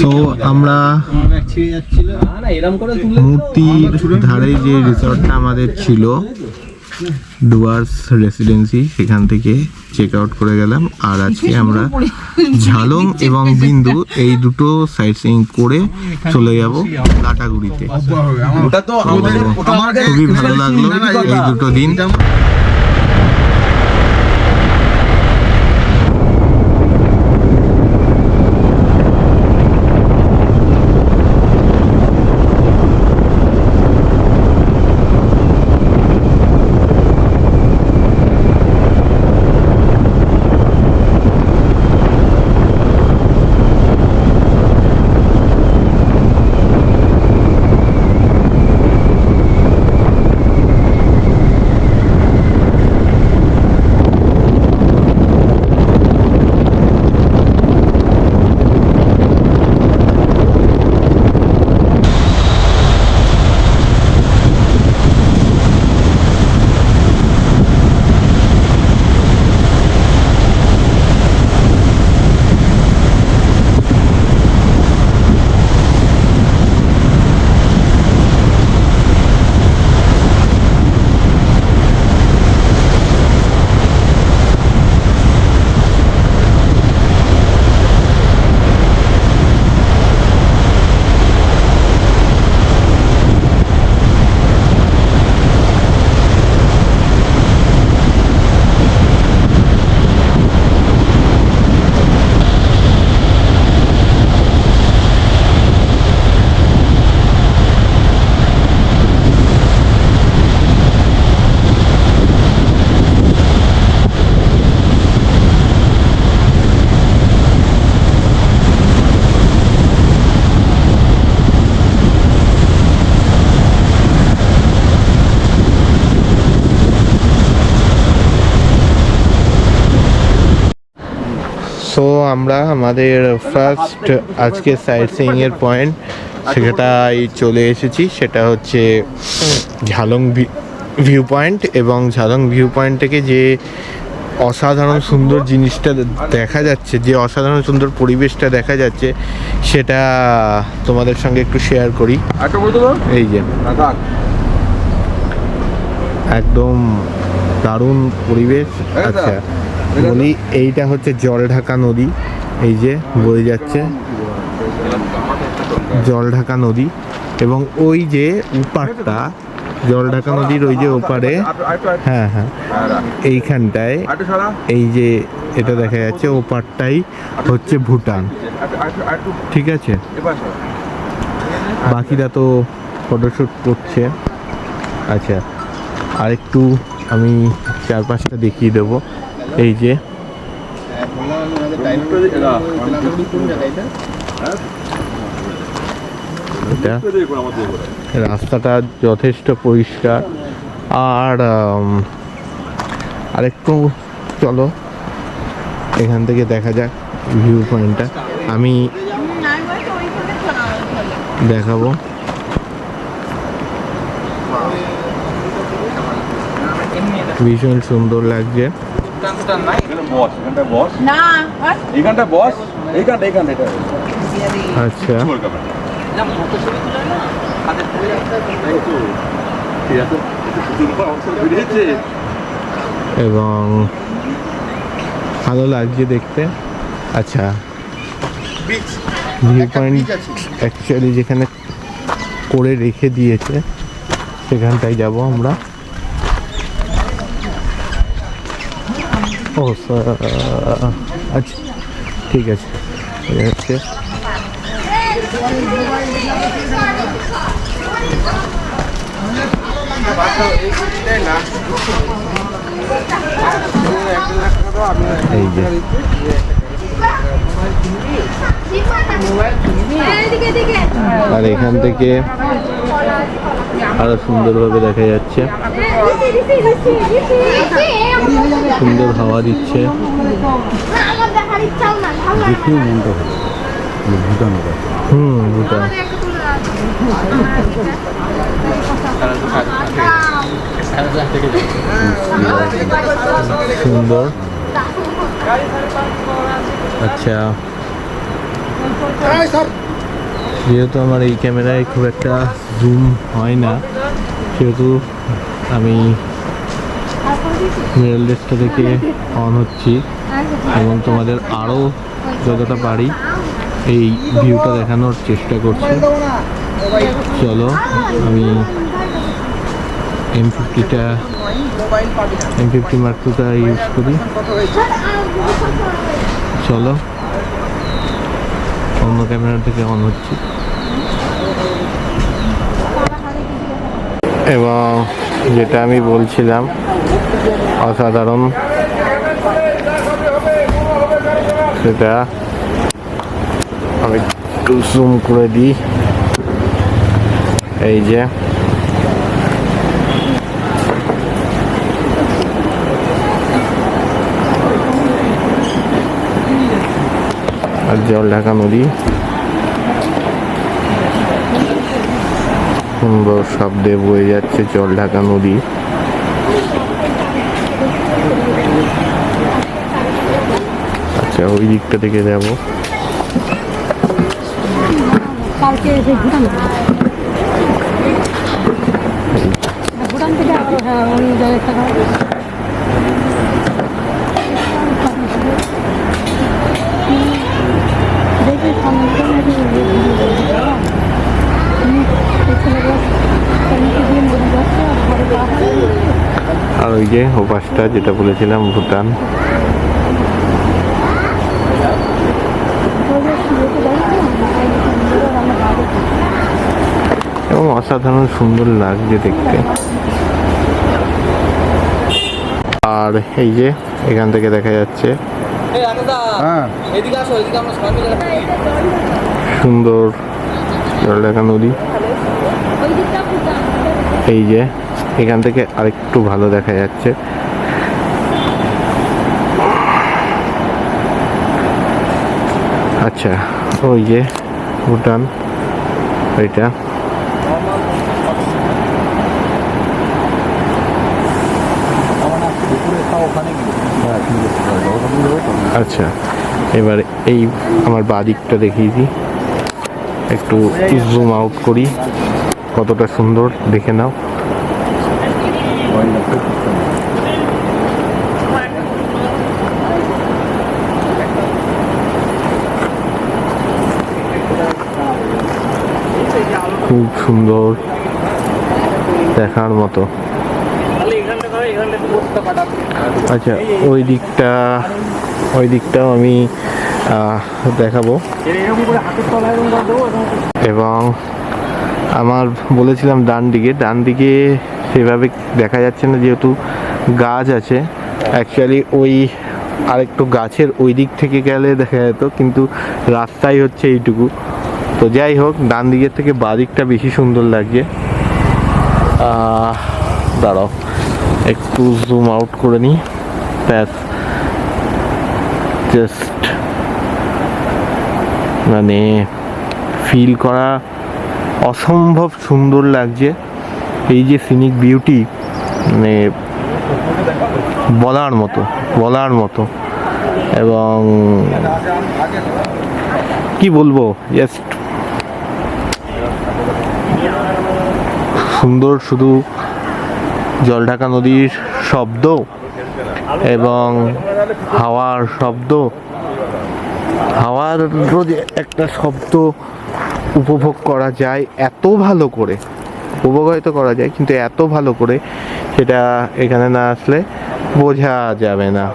So আমরা মূর্তির ধারে যে রিসর্টটা আমাদের ছিল ডুয়ার্স রেসিডেন্সি, সেখান থেকে চেক আউট করে গেলাম। আর আজকে আমরা ঝালং এবং বিন্দু এই দুটো সাইট সিইং করে চলে যাব লাটাগুড়িতে। খুবই ভালো লাগলো এই দুটো দিন। সো আমরা আমাদের ফার্স্ট আজকে সাইট সিইং এর পয়েন্ট সেটাই চলে এসেছি। সেটা হচ্ছে ঝালং ভিউ পয়েন্ট। এবং ঝালং ভিউ পয়েন্ট থেকে যে অসাধারণ সুন্দর জিনিসটা দেখা যাচ্ছে, যে অসাধারণ সুন্দর পরিবেশটা দেখা যাচ্ছে, সেটা তোমাদের সঙ্গে একটু শেয়ার করি। এই যে একদম দারুণ পরিবেশ। আচ্ছা বলি, এইটা হচ্ছে জলঢাকা নদী, এই যে বয়ে যাচ্ছে জলঢাকা নদী। এবং ওই যে উপারটা জলঢাকা নদীর ওই যে ওপারে, হ্যাঁ হ্যাঁ এইখানটায় এই যে এটা দেখা যাচ্ছে ওপারটাই হচ্ছে ভুটান। ঠিক আছে, বাকিরা তো ফটোশ্যুট করছে। আচ্ছা আরেকটু আমি চারপাশটা দেখিয়ে দেবো। এই যে রাস্তাটা যথেষ্ট পরিষ্কার। আর আরেকটু চলো এখান থেকে দেখা যাক ভিউ পয়েন্টটা, আমি দেখাবো। ভীষণ সুন্দর লাগছে। আচ্ছা এবং ভালো লাগছে দেখতে। আচ্ছা ভিউ পয়েন্ট অ্যাকচুয়ালি যেখানে করে রেখে দিয়েছে সেখানটায় যাব আমরা। ও আচ্ছা ঠিক আছে, হচ্ছে এই যে আর এখান থেকে আরো সুন্দরভাবে দেখা যাচ্ছে, সুন্দর হাওয়া দিচ্ছে। ভুটান সুন্দর। আচ্ছা যেহেতু আমার এই ক্যামেরায় খুব একটা জুম হয় না, সেহেতু আমি মিরর লেসটা থেকে অন হচ্ছি এবং তোমাদের আরও যতটা পারি এই ভিউটা দেখানোর চেষ্টা করছি। চলো আমি M50 Mark IIটা ইউজ করি। চলো অন্য ক্যামেরা থেকে অন হচ্ছি এবং যেটা আমি বলছিলাম অসাধারণ, সেটা আমি একটু জুম করে দিই। এই যে আর জল ঢাকা নদী, সুন্দর শব্দে বয়ে যাচ্ছে জল ঢাকা নদী। আচ্ছা ওই দিকটা থেকে যাবো। আর ওই যে ওপাশটা যেটা বলেছিলাম ভুটান। এবং অসাধারণ সুন্দর লাগছে দেখতে। আর এই যে এখান থেকে দেখা যাচ্ছে সুন্দর জলঢাকা নদী। এই যে এখান থেকে আরেকটু ভালো দেখা যাচ্ছে। আচ্ছা ওই যে ভুটান, ওইটা আচ্ছা। এবার এই আমার বাদিকটা দেখিয়ে দিই, একটু জুম আউট করি, কতটা সুন্দর দেখে নাও। খুব সুন্দর, দেখার মতো। আচ্ছা ওই দিকটাও আমি দেখাবো। এবং আমার বলেছিলাম ডান দিকে সেভাবে দেখা যাচ্ছে না, যেহেতু গাছ আছে। অ্যাকচুয়ালি ওই আরেকটু গাছের ওই দিক থেকে গেলে দেখা যেত, কিন্তু রাস্তাই হচ্ছে এইটুকু। তো যাই হোক, ডান দিকের থেকে বাঁ দিকটা বেশি সুন্দর লাগছে। দাঁড়াও একটু জুম আউট করে নিই, ব্যাস। জাস্ট মানে ফিল করা অসম্ভব সুন্দর লাগছে। এই যে সিনিক বিউটি, মানে বলার মতো। এবং কি বলবো, জাস্ট সুন্দর। শুধু জলঢাকা নদীর শব্দ এবং হাওয়ার শব্দ, হাওয়ারও যে একটা শব্দ উপভোগ করা যায় এত ভালো করে, উপভোগ হয়তো করা যায় কিন্তু এত ভালো করে সেটা এখানে না আসলে বোঝা যাবে না।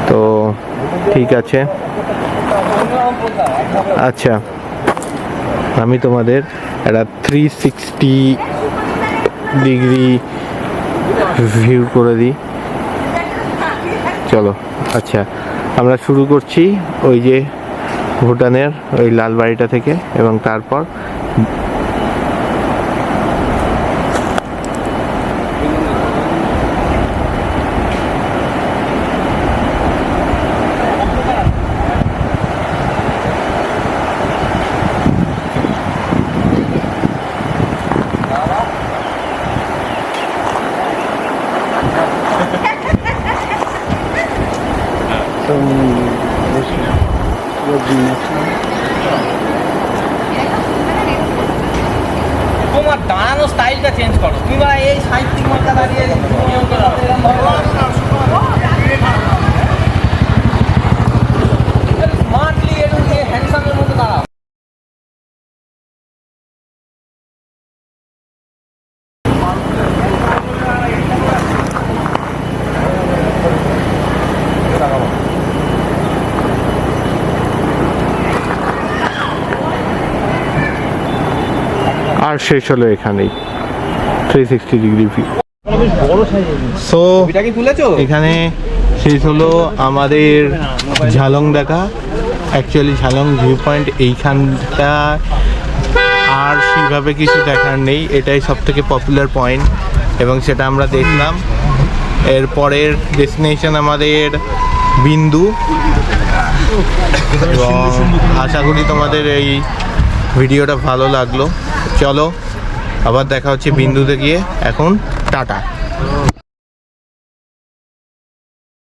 তো ঠিক আছে, আচ্ছা আমি তোমাদের একটা 360 ডিগ্রি ভিউ করে দিই। চলো আচ্ছা আমরা শুরু করছি ওই যে ভুটানের ওই লাল বাড়িটা থেকে, এবং তারপর তোমার দাঁড়ানো স্টাইলটা চেঞ্জ করো, তুমি বা এই সাহিত্যিক মাথা দাঁড়িয়ে স্মার্টলি এরকম হ্যান্ডসামের মতো দাঁড়াও। আর শেষ হলো এখানেই 360 ডিগ্রি ভিউ। সো এটা কি তুলেছো? এখানে শেষ হলো আমাদের ঝালং দেখা। অ্যাকচুয়ালি ঝালং ভিউ পয়েন্ট এইখানটা আর সেইভাবে কিছু দেখার নেই, এটাই সব থেকে পপুলার পয়েন্ট এবং সেটা আমরা দেখলাম। এরপরের ডেস্টিনেশন আমাদের বিন্দু, এবং আশা করি তোমাদের এই ভিডিওটা ভালো লাগলো। চলো আবার দেখা হচ্ছে বিন্দুতে গিয়ে। এখন টাটা।